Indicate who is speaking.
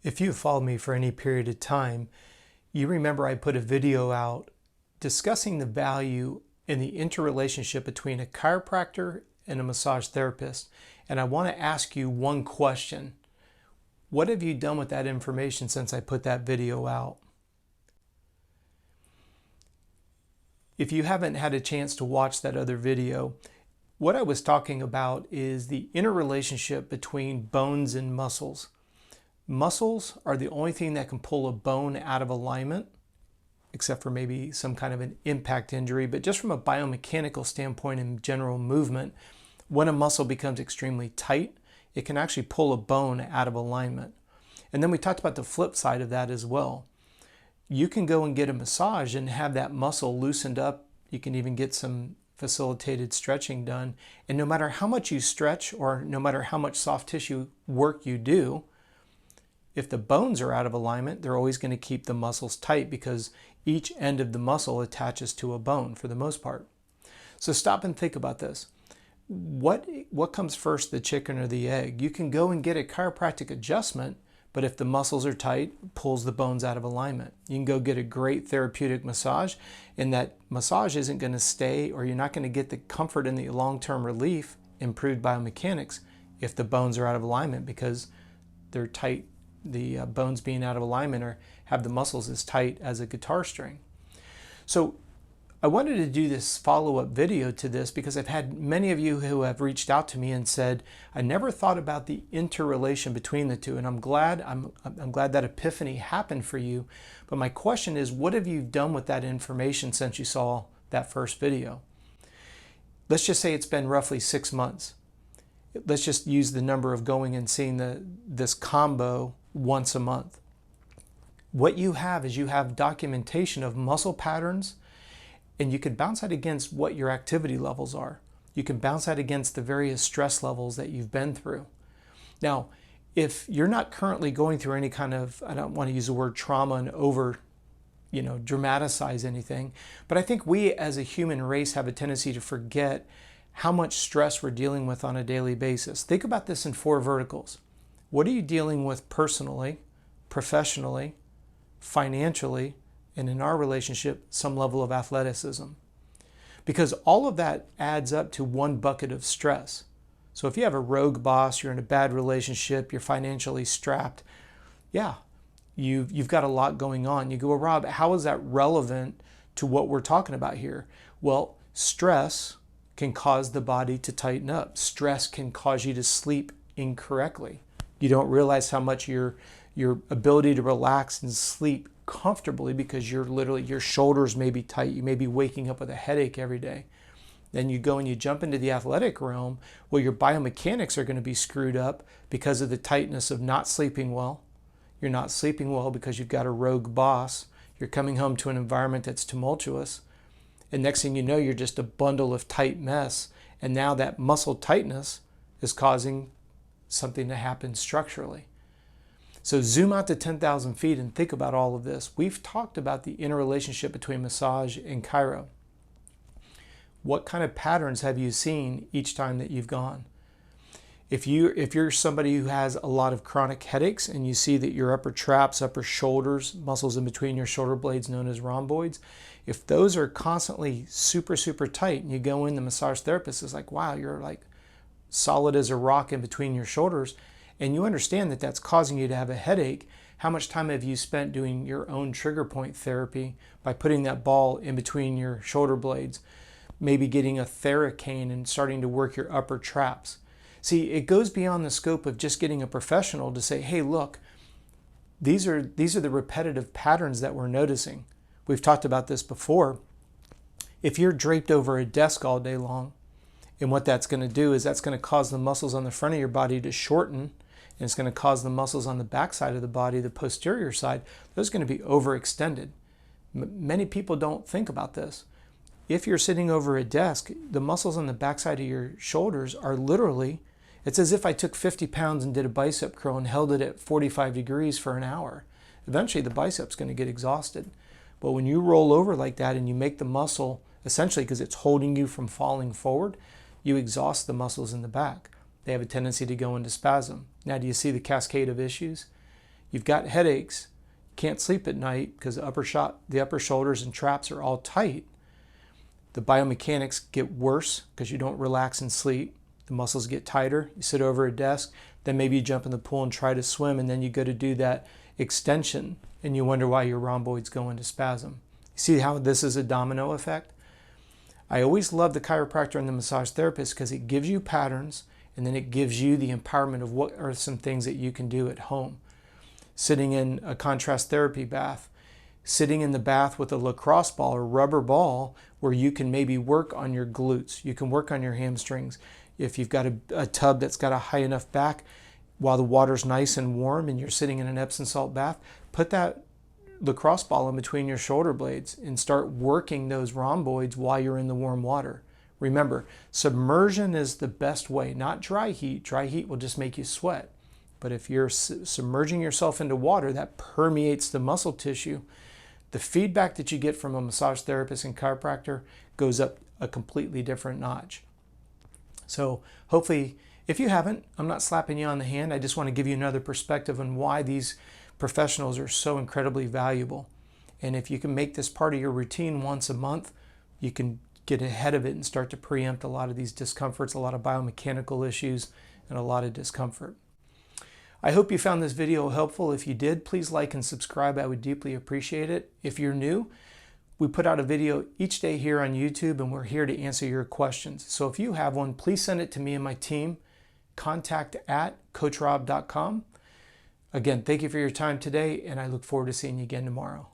Speaker 1: If you've followed me for any period of time, you remember I put a video out discussing the value in the interrelationship between a chiropractor and a massage therapist. And I want to ask you one question. What have you done with that information since I put that video out? If you haven't had a chance to watch that other video, what I was talking about is the interrelationship between bones and muscles. Muscles are the only thing that can pull a bone out of alignment, except for maybe some kind of an impact injury. But just from a biomechanical standpoint and general movement, when a muscle becomes extremely tight, it can actually pull a bone out of alignment. And then we talked about the flip side of that as well. You can go and get a massage and have that muscle loosened up. You can even get some facilitated stretching done. And no matter how much you stretch or no matter how much soft tissue work you do, if the bones are out of alignment, they're always going to keep the muscles tight because each end of the muscle attaches to a bone for the most part. So stop and think about this. What comes first, the chicken or the egg? You can go and get a chiropractic adjustment, but if the muscles are tight, it pulls the bones out of alignment. You can go get a great therapeutic massage, and that massage isn't going to stay, or you're not going to get the comfort and the long-term relief, improved biomechanics, if the bones are out of alignment because they're tight. The bones being out of alignment or have the muscles as tight as a guitar string. So I wanted to do this follow-up video to this because I've had many of you who have reached out to me and said, I never thought about the interrelation between the two. And I'm glad that epiphany happened for you. But my question is, what have you done with that information since you saw that first video? Let's just say it's been roughly 6 months. Let's just use the number of going and seeing this combo once a month. What you have is you have documentation of muscle patterns, and you can bounce that against what your activity levels are. You can bounce that against the various stress levels that you've been through. Now, if you're not currently going through any kind of, I don't want to use the word trauma and over, dramatize anything, but I think we as a human race have a tendency to forget how much stress we're dealing with on a daily basis. Think about this in 4 verticals. What are you dealing with personally, professionally, financially, and in our relationship, some level of athleticism? Because all of that adds up to one bucket of stress. So if you have a rogue boss, you're in a bad relationship, you're financially strapped, yeah, you've got a lot going on. You go, well, Rob, how is that relevant to what we're talking about here? Well, stress can cause the body to tighten up. Stress can cause you to sleep incorrectly. You don't realize how much your ability to relax and sleep comfortably because your shoulders may be tight. You may be waking up with a headache every day. Then you go and you jump into the athletic realm where your biomechanics are going to be screwed up because of the tightness of not sleeping well. You're not sleeping well because you've got a rogue boss. You're coming home to an environment that's tumultuous. And next thing you know, you're just a bundle of tight mess. And now that muscle tightness is causing something to happen structurally. So zoom out to 10,000 feet and think about all of this. We've talked about the interrelationship between massage and chiro. What kind of patterns have you seen each time that you've gone? If you're somebody who has a lot of chronic headaches and you see that your upper traps, upper shoulders, muscles in between your shoulder blades known as rhomboids, if those are constantly super, super tight and you go in, the massage therapist is like, wow, you're like solid as a rock in between your shoulders, and you understand that that's causing you to have a headache, how much time have you spent doing your own trigger point therapy by putting that ball in between your shoulder blades, maybe getting a Theracane and starting to work your upper traps? See, it goes beyond the scope of just getting a professional to say, hey, look, these are the repetitive patterns that we're noticing. We've talked about this before. If you're draped over a desk all day long, and what that's going to do is that's going to cause the muscles on the front of your body to shorten, and it's going to cause the muscles on the back side of the body, the posterior side, those are going to be overextended. Many people don't think about this. If you're sitting over a desk, the muscles on the backside of your shoulders are literally, it's as if I took 50 pounds and did a bicep curl and held it at 45 degrees for an hour. Eventually the bicep's going to get exhausted. But when you roll over like that and you make the muscle, essentially because it's holding you from falling forward, you exhaust the muscles in the back. They have a tendency to go into spasm. Now, do you see the cascade of issues? You've got headaches, can't sleep at night because the upper shoulders and traps are all tight. The biomechanics get worse because you don't relax and sleep. The muscles get tighter. You sit over a desk, then maybe you jump in the pool and try to swim, and then you go to do that extension and you wonder why your rhomboids go into spasm. You see how this is a domino effect? I always love the chiropractor and the massage therapist because it gives you patterns, and then it gives you the empowerment of what are some things that you can do at home. Sitting in a contrast therapy bath, sitting in the bath with a lacrosse ball or rubber ball where you can maybe work on your glutes, you can work on your hamstrings. If you've got a tub that's got a high enough back, while the water's nice and warm and you're sitting in an Epsom salt bath, put that lacrosse ball in between your shoulder blades and start working those rhomboids while you're in the warm water. Remember, submersion is the best way, not dry heat. Dry heat will just make you sweat. But if you're submerging yourself into water, that permeates the muscle tissue. The feedback that you get from a massage therapist and chiropractor goes up a completely different notch. So hopefully, if you haven't, I'm not slapping you on the hand. I just want to give you another perspective on why these professionals are so incredibly valuable. And if you can make this part of your routine once a month, you can get ahead of it and start to preempt a lot of these discomforts, a lot of biomechanical issues, and a lot of discomfort. I hope you found this video helpful. If you did, please like and subscribe. I would deeply appreciate it. If you're new, we put out a video each day here on YouTube, and we're here to answer your questions. So if you have one, please send it to me and my team. contact@coachrob.com. Again, thank you for your time today, and I look forward to seeing you again tomorrow.